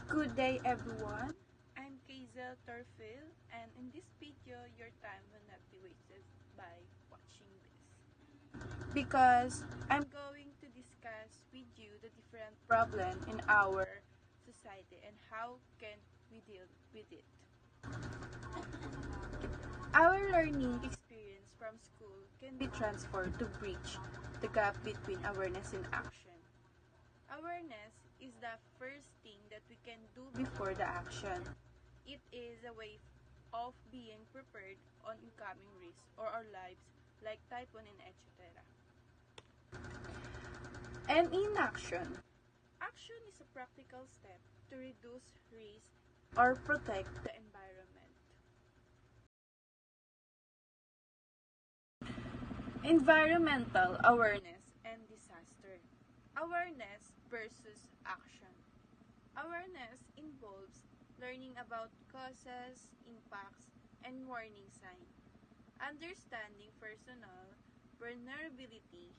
Good day everyone, I'm Kazel Torfil and in this video your time will not be wasted by watching this. Because I'm going to discuss with you the different problems in our society and how can we deal with it. Our learning experience from school can be transferred to bridge the gap between awareness and action. Awareness is the first thing that we can do before the action. It is a way of being prepared on incoming risks or our lives like typhoon and etc. And inaction. Action is a practical step to reduce risk or protect the environment. Environmental awareness and disaster. Awareness versus action. Awareness involves learning about causes, impacts, and warning signs, understanding personal vulnerability,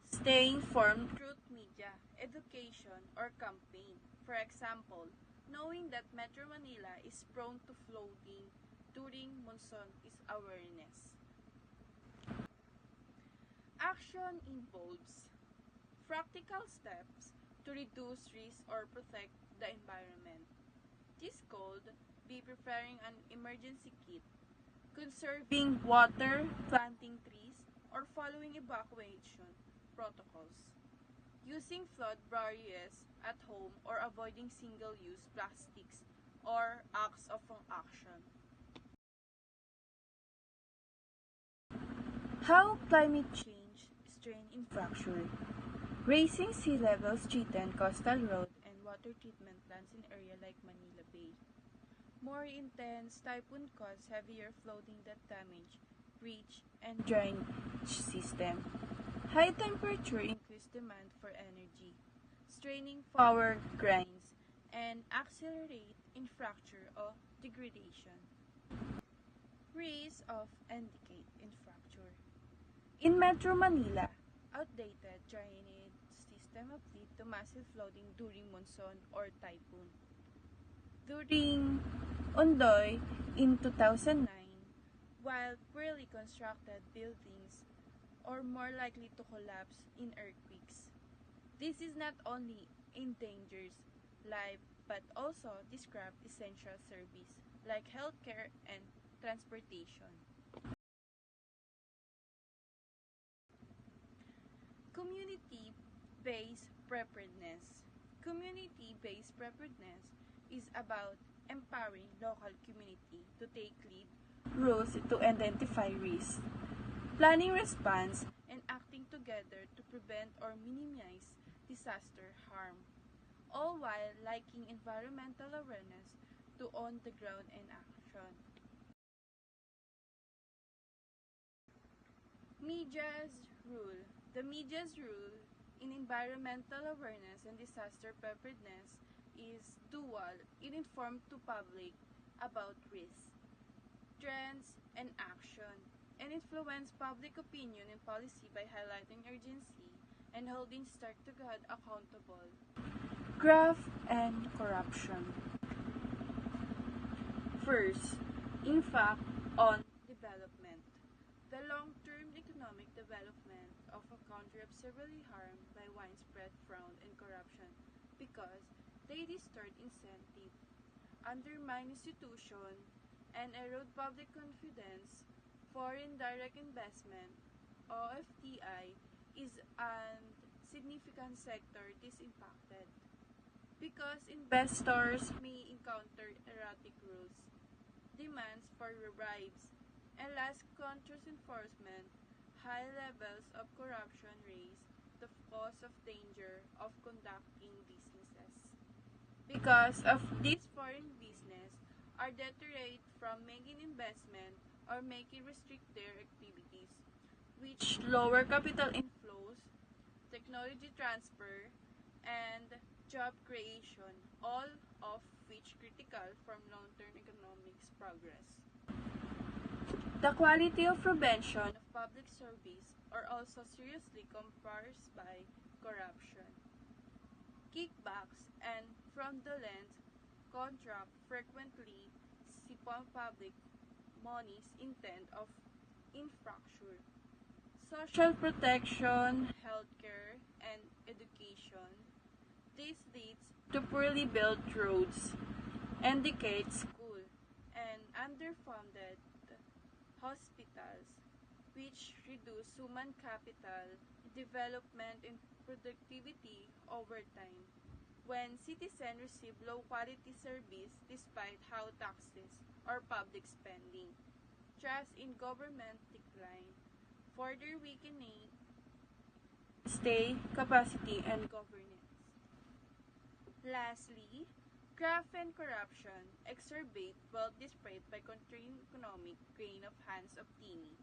staying informed through media, education, or campaign. For example, knowing that Metro Manila is prone to flooding during monsoon is awareness. Action involves practical steps to reduce risk or protect the environment. This could be preparing an emergency kit, conserving water, planting trees, or following evacuation protocols, using flood barriers at home or avoiding single-use plastics or acts of action. How climate change strain infrastructure. Raising sea levels threaten coastal road and water treatment plants in areas like Manila Bay. More intense typhoon cause heavier flooding that damage bridge and drainage system. High temperature increase demand for energy, straining power grids and accelerate infrastructure or degradation. Risk of indicate infrastructure. In Metro Manila, outdated drainage system of lead to massive flooding during monsoon or typhoon. During Ondoy in 2009, while poorly constructed buildings are more likely to collapse in earthquakes. This is not only endangers life but also disrupt essential service like healthcare and transportation. Community-based preparedness. Community-based preparedness is about empowering local community to take lead roles to identify risks, planning response, and acting together to prevent or minimize disaster harm, all while linking environmental awareness to on-the-ground and action. Media's role. The media's role in environmental awareness and disaster preparedness is dual. It informs to public about risks, trends, and action, and influence public opinion and policy by highlighting urgency and holding stakeholders to God accountable. Graft and corruption. First, impact on development. The long-term economic development of a country is severely harmed by widespread fraud and corruption because they distort incentive, undermine institution, and erode public confidence. Foreign direct investment (OFDI) is a significant sector this impacted because investors may encounter erratic rules, demands for bribes, and less conscious enforcement. High levels of corruption raise the cause of danger of conducting businesses. Because of this, foreign business are deterred from making investment or making restrict their activities, which lower capital inflows, technology transfer, and job creation, all of which critical from long-term economic progress. The quality of prevention of public service are also seriously compromised by corruption. kickbacks, and fraudulent contract frequently sipon public monies intent of infrastructure, social protection, healthcare, and education. This leads to poorly built roads and decayed school and underfunded hospitals, which reduce human capital, development, and productivity over time. When citizens receive low-quality service despite high taxes or public spending, trust in government decline, further weakening state capacity and governance. Lastly, graft and corruption exacerbate wealth displayed by constrained economic grain of hands of teeny,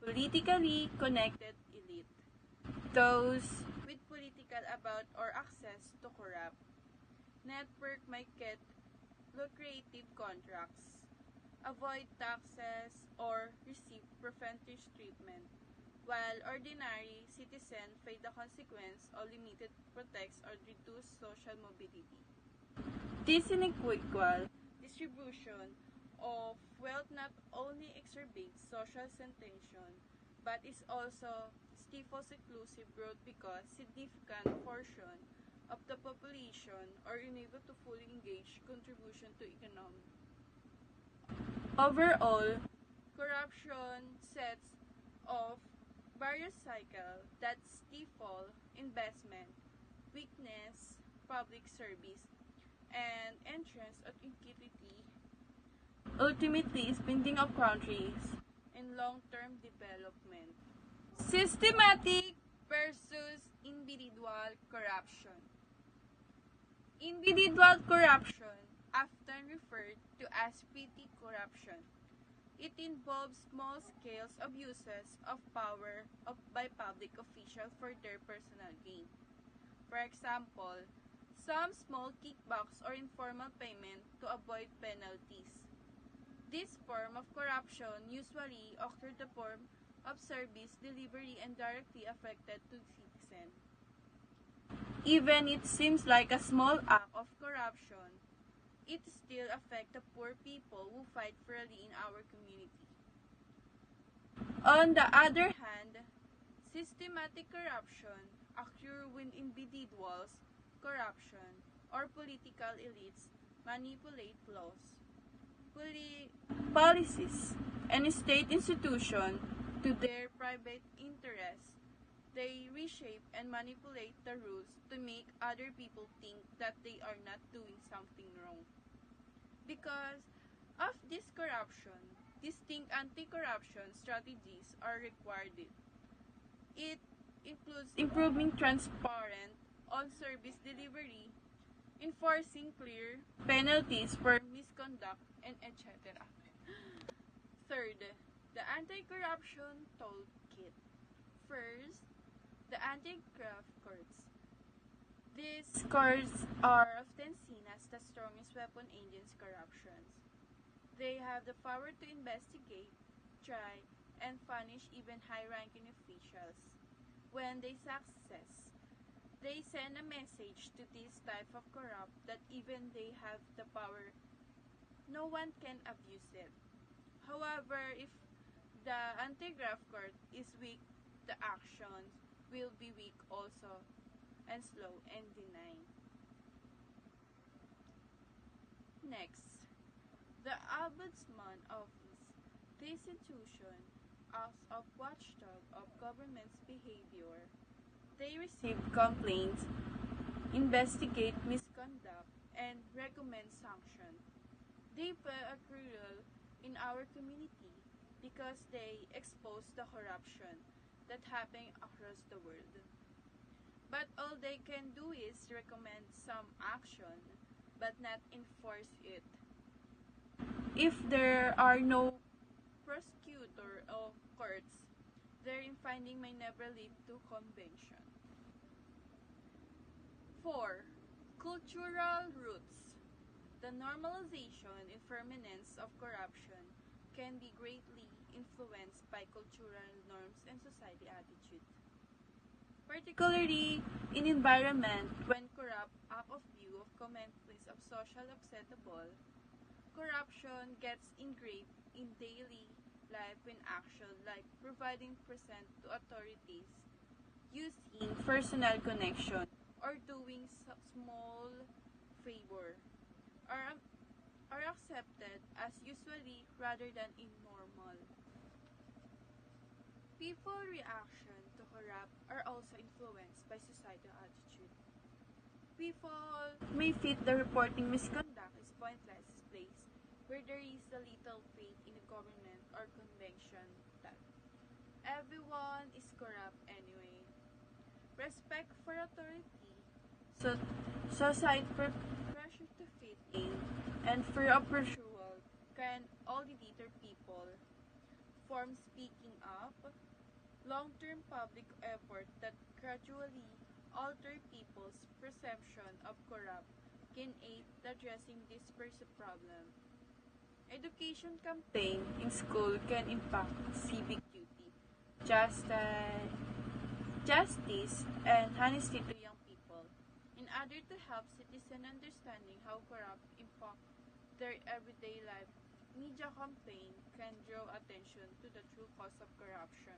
politically connected elite. Those with political about or access to corrupt network might get lucrative contracts, avoid taxes, or receive preferential treatment, while ordinary citizens face the consequence of limited protects or reduced social mobility. This unequal distribution of wealth not only exacerbates social tension, but is also stifles inclusive growth because significant portion of the population are unable to fully engage contribution to economy. Overall, corruption sets off various cycles that stifle investment, weakness, public service, and entrance of inequity, ultimately spending of countries in long-term development. Systematic versus individual corruption. Individual corruption, often referred to as petty corruption. It involves small-scale abuses of power by public officials for their personal gain. For example, some small kickbacks or informal payment to avoid penalties. This form of corruption usually occurs in the form of service delivery and directly affected to citizens. Even it seems like a small act of corruption, it still affects the poor people who fight fairly in our community. On the other hand, systematic corruption occurs when individuals, corruption, or political elites manipulate laws, policies, and state institutions to their private interests. They reshape and manipulate the rules to make other people think that they are not doing something wrong. Because of this corruption, distinct anti-corruption strategies are required. It includes improving transparent on service delivery, enforcing clear penalties for misconduct, and etc. Third, the anti-corruption toolkit. First, the anti-graft courts. These courts are often seen as the strongest weapon against corruption. They have the power to investigate, try, and punish even high-ranking officials. When they success, they send a message to this type of corrupt that even they have the power, no one can abuse it. However, if the anti-graft court is weak, the actions will be weak also, and slow and denying. Next, the Ombudsman Office. This institution acts as watchdog of government's behavior. They receive complaints, investigate misconduct, and recommend sanctions. They play a crucial role in our community because they expose the corruption that happens across the world. But all they can do is recommend some action, but not enforce it. If there are no prosecutor or courts, their finding may never lead to conviction. 4. Cultural roots. The normalization and permanence of corruption can be greatly influenced by cultural norms and society attitude. particularly in environment when corrupt up of view of commonplace of social acceptable. Corruption gets engraved in daily life in action like providing present to authorities, using personal connection, or doing small favor are, are accepted as usually rather than in normal. People reaction to corrupt are also influenced by societal attitude. People may fit the reporting misconduct is pointless place where there is a little faith in the government or conviction that everyone is corrupt anyway. Respect for authority, so society for pressure to fit in, and fear of approval can only deter people from speaking up. Long-term public effort that gradually alter people's perception of corrupt can aid addressing this perceived problem. Education campaign in school can impact civic duty, justice, justice and honesty to young people in order to help citizens understanding how corrupt impact their everyday life. Media campaign can draw attention to the true cause of corruption.